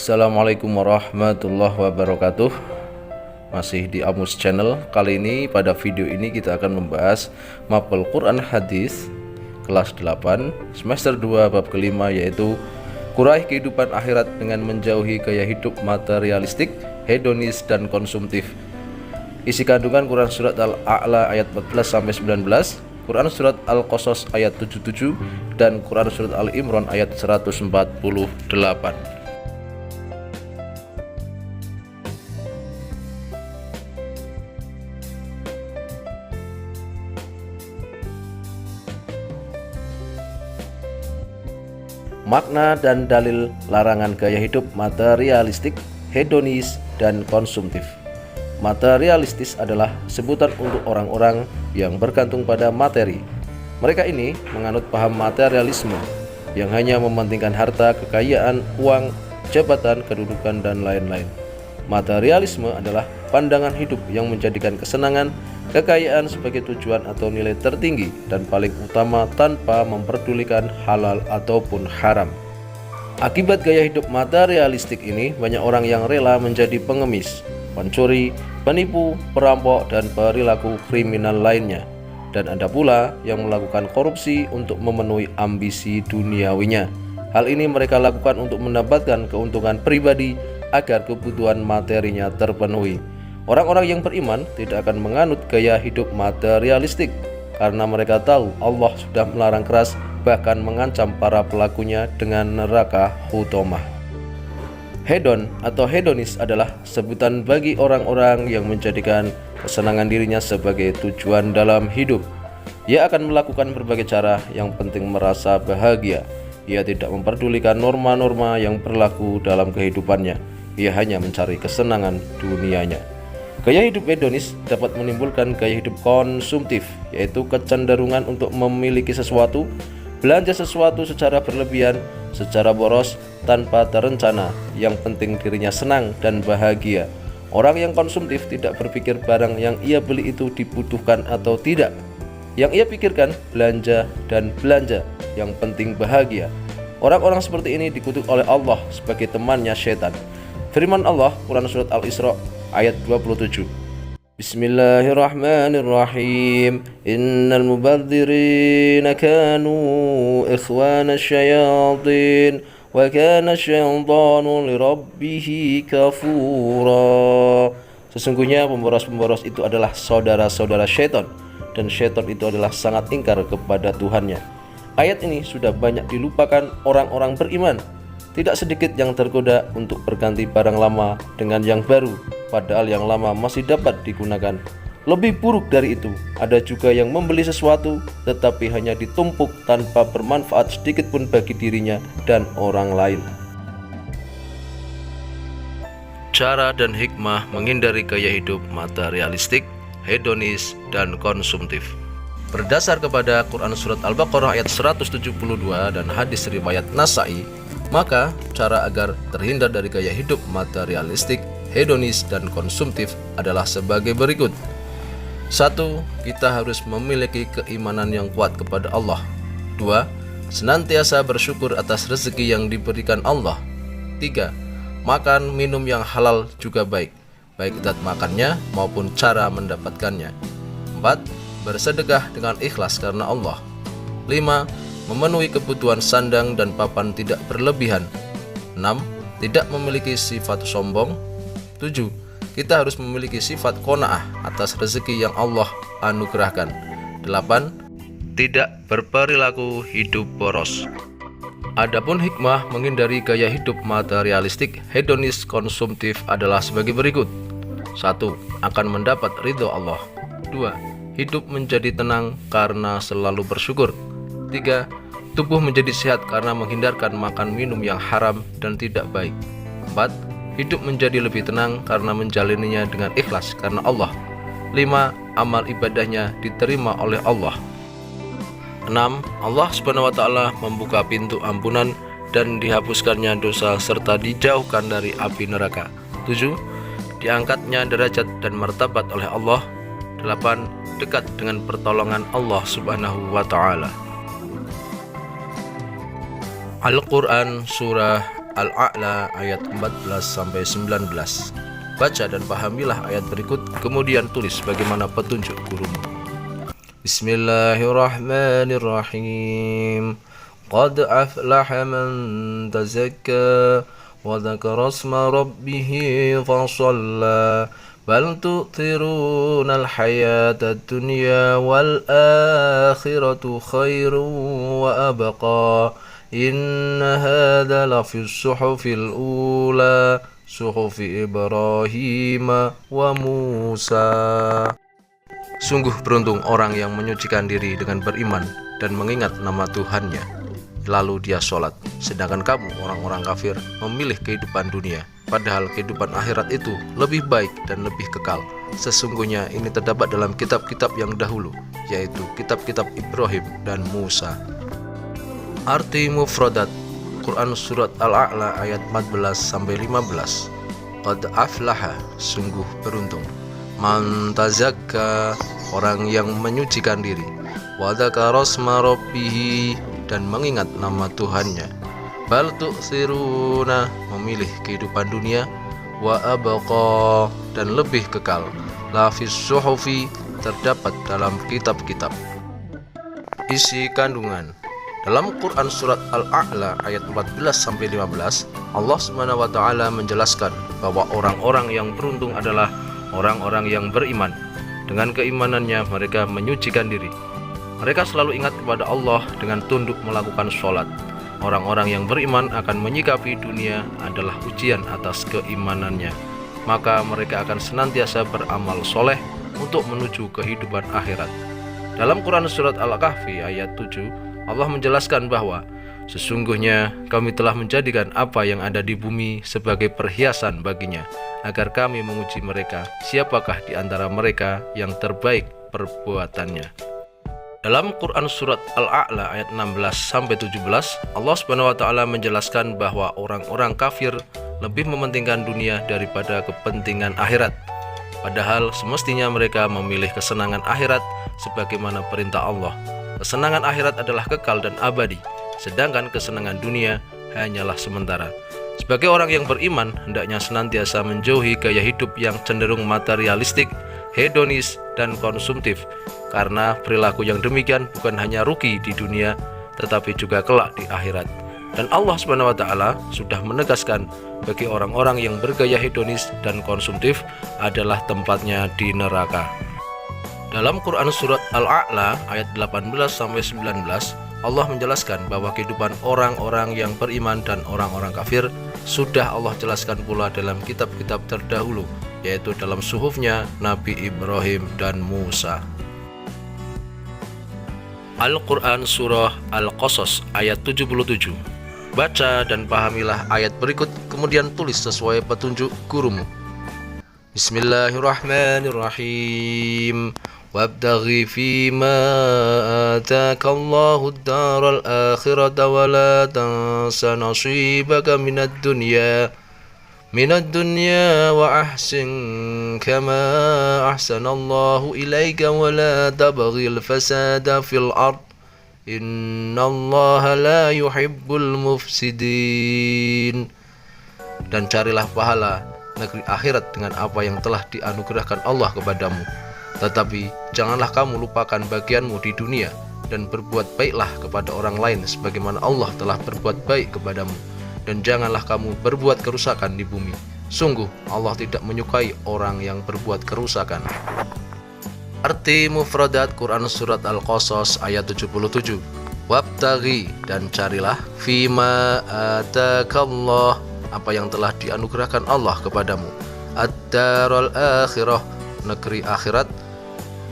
Assalamualaikum warahmatullahi wabarakatuh. Masih di Amus Channel. Kali ini pada video ini kita akan membahas mapel Quran Hadis kelas 8 semester 2 bab kelima, yaitu Kurai kehidupan akhirat dengan menjauhi gaya hidup materialistik, hedonis dan konsumtif. Isi kandungan Quran surat Al-A'la ayat 14-19, Quran surat Al-Qasas ayat 77 dan Quran surat Al-Imran ayat 148. Makna dan dalil larangan gaya hidup materialistik, hedonis, dan konsumtif. Materialistis adalah sebutan untuk orang-orang yang bergantung pada materi. Mereka ini menganut paham materialisme yang hanya mementingkan harta, kekayaan, uang, jabatan, kedudukan, dan lain-lain. Materialisme adalah pandangan hidup yang menjadikan kesenangan, kekayaan sebagai tujuan atau nilai tertinggi dan paling utama tanpa memperdulikan halal ataupun haram. Akibat gaya hidup materialistik ini, banyak orang yang rela menjadi pengemis, pencuri, penipu, perampok, dan perilaku kriminal lainnya. Dan ada pula yang melakukan korupsi untuk memenuhi ambisi duniawinya. Hal ini mereka lakukan untuk mendapatkan keuntungan pribadi agar kebutuhan materinya terpenuhi. Orang-orang yang beriman tidak akan menganut gaya hidup materialistik karena mereka tahu Allah sudah melarang keras, bahkan mengancam para pelakunya dengan neraka hutomah. Hedon atau hedonis adalah sebutan bagi orang-orang yang menjadikan kesenangan dirinya sebagai tujuan dalam hidup. Ia akan melakukan berbagai cara, yang penting merasa bahagia. Ia tidak memperdulikan norma-norma yang berlaku dalam kehidupannya. Ia hanya mencari kesenangan dunianya. Gaya hidup hedonis dapat menimbulkan gaya hidup konsumtif, yaitu kecenderungan untuk memiliki sesuatu, belanja sesuatu secara berlebihan, secara boros, tanpa terencana. Yang penting dirinya senang dan bahagia. Orang yang konsumtif tidak berpikir barang yang ia beli itu dibutuhkan atau tidak. Yang ia pikirkan belanja dan belanja, yang penting bahagia. Orang-orang seperti ini dikutuk oleh Allah sebagai temannya setan. Firman Allah, Quran surat Al-Isra ayat 27. Bismillahirrahmanirrahim. Innal mubadzirina kanu ikhwana syayatin wa kana syaitanu lirabbih kafura. Sesungguhnya pemboros-pemboros itu adalah saudara-saudara syaitan, dan syaitan itu adalah sangat ingkar kepada Tuhannya. Ayat ini sudah banyak dilupakan orang-orang beriman. Tidak sedikit yang tergoda untuk berganti barang lama dengan yang baru, padahal yang lama masih dapat digunakan. Lebih buruk dari itu, ada juga yang membeli sesuatu tetapi hanya ditumpuk tanpa bermanfaat sedikit pun bagi dirinya dan orang lain. Cara dan hikmah menghindari gaya hidup materialistik, hedonis, dan konsumtif. Berdasar kepada Quran surat Al-Baqarah ayat 172 dan hadis riwayat Nasai, maka cara agar terhindar dari gaya hidup materialistik, hedonis, dan konsumtif adalah sebagai berikut. 1. Kita harus memiliki keimanan yang kuat kepada Allah. 2. Senantiasa bersyukur atas rezeki yang diberikan Allah. 3. Makan minum yang halal juga baik zat makannya maupun cara mendapatkannya. 4. Bersedekah dengan ikhlas karena Allah. 5. Memenuhi kebutuhan sandang dan papan tidak berlebihan. 6. Tidak memiliki sifat sombong. 7. Kita harus memiliki sifat qanaah atas rezeki yang Allah anugerahkan. 8. Tidak berperilaku hidup boros. Adapun hikmah menghindari gaya hidup materialistik, hedonis, konsumtif adalah sebagai berikut. 1. Akan mendapat ridho Allah. 2. Hidup menjadi tenang karena selalu bersyukur. 3. Tubuh menjadi sehat karena menghindarkan makan minum yang haram dan tidak baik. 4. Hidup menjadi lebih tenang karena menjalaninya dengan ikhlas karena Allah. 5. Amal ibadahnya diterima oleh Allah. 6. Allah SWT membuka pintu ampunan dan dihapuskannya dosa serta dijauhkan dari api neraka. 7. Diangkatnya derajat dan martabat oleh Allah. 8. Dekat dengan pertolongan Allah Subhanahu wa Ta'ala. Al-Quran Surah Al-A'la ayat 14-19. Baca dan pahamilah ayat berikut, kemudian tulis bagaimana petunjuk gurumu. Bismillahirrahmanirrahim. Qad aflaha man tazakka wa dzakara isma rabbih fasalla bal tu'thiruna al-hayata ad-dunya wal akhiratu khairun wa abqa inna hadza lafis suhufil ula suhufi Ibrahim wa Musa. Sungguh beruntung orang yang menyucikan diri dengan beriman dan mengingat nama Tuhannya, lalu dia sholat. Sedangkan kamu orang-orang kafir memilih kehidupan dunia, padahal kehidupan akhirat itu lebih baik dan lebih kekal. Sesungguhnya ini terdapat dalam kitab-kitab yang dahulu, yaitu kitab-kitab Ibrahim dan Musa. Arti mufradat Quran Surat Al-A'la ayat 14-15. Qad aflaha, sungguh beruntung. Man tazakka, orang yang menyucikan diri. Wa dzakara isma rabbih, dan mengingat nama Tuhannya. Bal tu'thiruna, memilih kehidupan dunia. Wa abqa, dan lebih kekal. Lafis suhufi, terdapat dalam kitab-kitab. Isi kandungan. Dalam Quran Surat Al-A'la ayat 14-15, Allah SWT menjelaskan bahwa orang-orang yang beruntung adalah orang-orang yang beriman. Dengan keimanannya mereka menyucikan diri. Mereka selalu ingat kepada Allah dengan tunduk melakukan sholat. Orang-orang yang beriman akan menyikapi dunia adalah ujian atas keimanannya. Maka mereka akan senantiasa beramal soleh untuk menuju kehidupan akhirat. Dalam Quran Surat Al-Kahfi ayat 7, Allah menjelaskan bahwa sesungguhnya kami telah menjadikan apa yang ada di bumi sebagai perhiasan baginya, agar kami menguji mereka siapakah di antara mereka yang terbaik perbuatannya. Dalam Quran Surat Al-A'la ayat 16-17, Allah SWT menjelaskan bahwa orang-orang kafir lebih mementingkan dunia daripada kepentingan akhirat. Padahal semestinya mereka memilih kesenangan akhirat sebagaimana perintah Allah. Kesenangan akhirat adalah kekal dan abadi, sedangkan kesenangan dunia hanyalah sementara. Sebagai orang yang beriman, hendaknya senantiasa menjauhi gaya hidup yang cenderung materialistik, hedonis, dan konsumtif, karena perilaku yang demikian bukan hanya rugi di dunia, tetapi juga kelak di akhirat. Dan Allah SWT sudah menegaskan bagi orang-orang yang bergaya hedonis dan konsumtif adalah tempatnya di neraka. Dalam Quran Surat Al-A'la ayat 18-19, Allah menjelaskan bahwa kehidupan orang-orang yang beriman dan orang-orang kafir sudah Allah jelaskan pula dalam kitab-kitab terdahulu, yaitu dalam suhufnya Nabi Ibrahim dan Musa. Al-Quran Surah Al-Qasas ayat 77. Baca dan pahamilah ayat berikut, kemudian tulis sesuai petunjuk gurumu. Bismillahirrahmanirrahim. Wabtaghi fima ataka Allahu ad-daral akhirata wa la tansa nasibaka minad dunya wa ahsin kama ahsanallahu ilaika wa la tabghil fasada fil ard innallaha la yuhibbul mufsidin. Dan carilah pahala negeri akhirat dengan apa yang telah dianugerahkan Allah kepadamu. Tetapi janganlah kamu lupakan bagianmu di dunia dan berbuat baiklah kepada orang lain sebagaimana Allah telah berbuat baik kepadamu. Dan janganlah kamu berbuat kerusakan di bumi. Sungguh Allah tidak menyukai orang yang berbuat kerusakan. Arti mufradat Quran Surat Al-Qasas ayat 77. Wabtaghi, dan carilah, fima atakallah, apa yang telah dianugerahkan Allah kepadamu, ad-daral akhirah, negeri akhirat,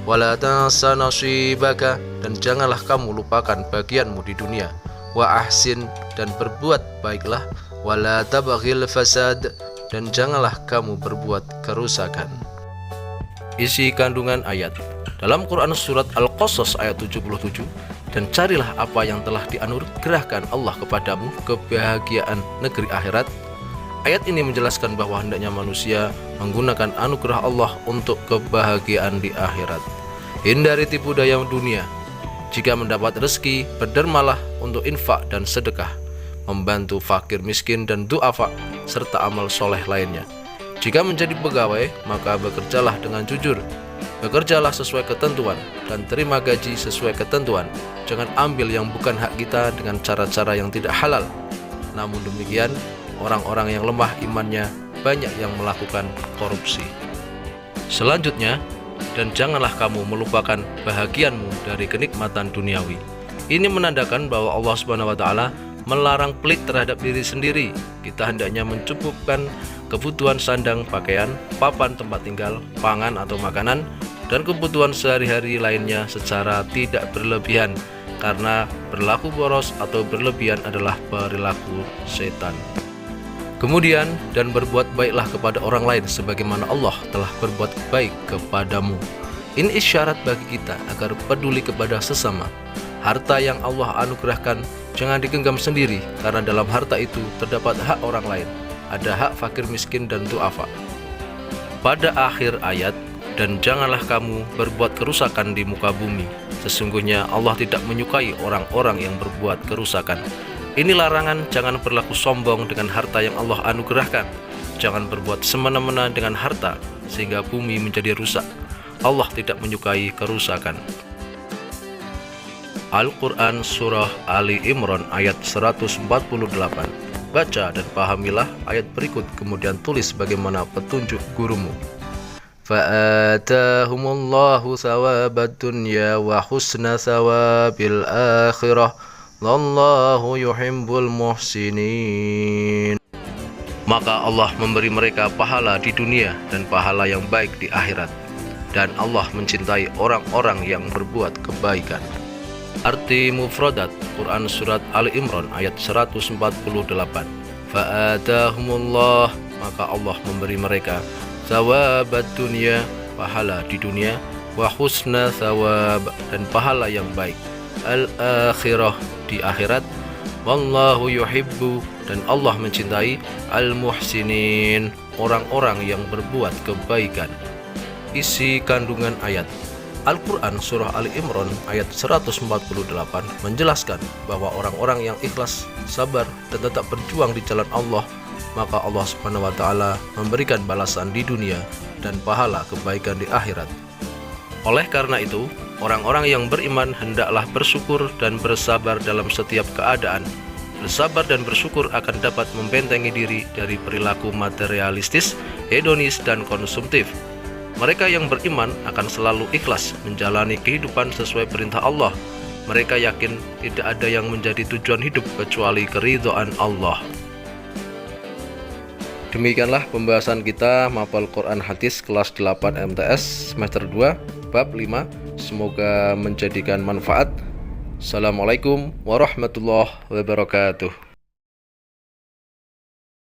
wala tansa nasibaka, dan janganlah kamu lupakan bagianmu di dunia, wa ahsin, dan berbuat baiklah, wala tabghil fasad, dan janganlah kamu berbuat kerusakan. Isi kandungan ayat. Dalam Quran Surat Al-Qasas ayat 77, dan carilah apa yang telah dianugerahkan Allah kepadamu, kebahagiaan negeri akhirat. Ayat ini menjelaskan bahwa hendaknya manusia menggunakan anugerah Allah untuk kebahagiaan di akhirat. Hindari tipu daya dunia. Jika mendapat rezeki, berdermalah untuk infak dan sedekah. membantu fakir miskin dan du'afa, serta amal soleh lainnya. Jika menjadi pegawai, maka bekerjalah dengan jujur. Bekerjalah sesuai ketentuan dan terima gaji sesuai ketentuan. Jangan ambil yang bukan hak kita dengan cara-cara yang tidak halal. Namun demikian, orang-orang yang lemah imannya banyak yang melakukan korupsi. Selanjutnya, dan janganlah kamu melupakan bahagianmu dari kenikmatan duniawi. Ini menandakan bahwa Allah Subhanahu wa taala melarang pelit terhadap diri sendiri. Kita hendaknya mencukupkan kebutuhan sandang, pakaian, papan tempat tinggal, pangan atau makanan, dan kebutuhan sehari-hari lainnya secara tidak berlebihan, karena berlaku boros atau berlebihan adalah perilaku setan. Kemudian, dan berbuat baiklah kepada orang lain sebagaimana Allah telah berbuat baik kepadamu. Ini isyarat bagi kita agar peduli kepada sesama. Harta yang Allah anugerahkan jangan digenggam sendiri, karena dalam harta itu terdapat hak orang lain. Ada hak fakir miskin dan du'afa. Pada akhir ayat, dan janganlah kamu berbuat kerusakan di muka bumi. Sesungguhnya Allah tidak menyukai orang-orang yang berbuat kerusakan. Ini larangan, jangan berlaku sombong dengan harta yang Allah anugerahkan. Jangan berbuat semena-mena dengan harta sehingga bumi menjadi rusak. Allah tidak menyukai kerusakan. Al-Quran Surah Ali Imran ayat 148. Baca dan pahamilah ayat berikut, kemudian tulis bagaimana petunjuk gurumu. Fa'atahumullahu thawabad dunya wa husna thawabil akhirah. Wallahu yuhibbul muhsinin. Maka Allah memberi mereka pahala di dunia dan pahala yang baik di akhirat. Dan Allah mencintai orang-orang yang berbuat kebaikan. Arti mufradat Quran Surat Ali Imran ayat 148. Fa'atahumullah, maka Allah memberi mereka thawabat dunia, pahala di dunia, wa husna thawab, dan pahala yang baik, al-akhirah, di akhirat, wallahu yuhibbu, dan Allah mencintai al-muhsinin, orang-orang yang berbuat kebaikan. Isi kandungan ayat Al-Quran Surah Ali Imran ayat 148 menjelaskan bahwa orang-orang yang ikhlas, sabar, dan tetap berjuang di jalan Allah, maka Allah Subhanahu wa taala memberikan balasan di dunia dan pahala kebaikan di akhirat. Oleh karena itu, orang-orang yang beriman hendaklah bersyukur dan bersabar dalam setiap keadaan. Bersabar dan bersyukur akan dapat membentengi diri dari perilaku materialistis, hedonis, dan konsumtif. Mereka yang beriman akan selalu ikhlas menjalani kehidupan sesuai perintah Allah. Mereka yakin tidak ada yang menjadi tujuan hidup kecuali keridhaan Allah. Demikianlah pembahasan kita Mapal Quran Hadis kelas 8 MTS semester 2 bab 5. Semoga menjadikan manfaat. Assalamualaikum warahmatullahi wabarakatuh.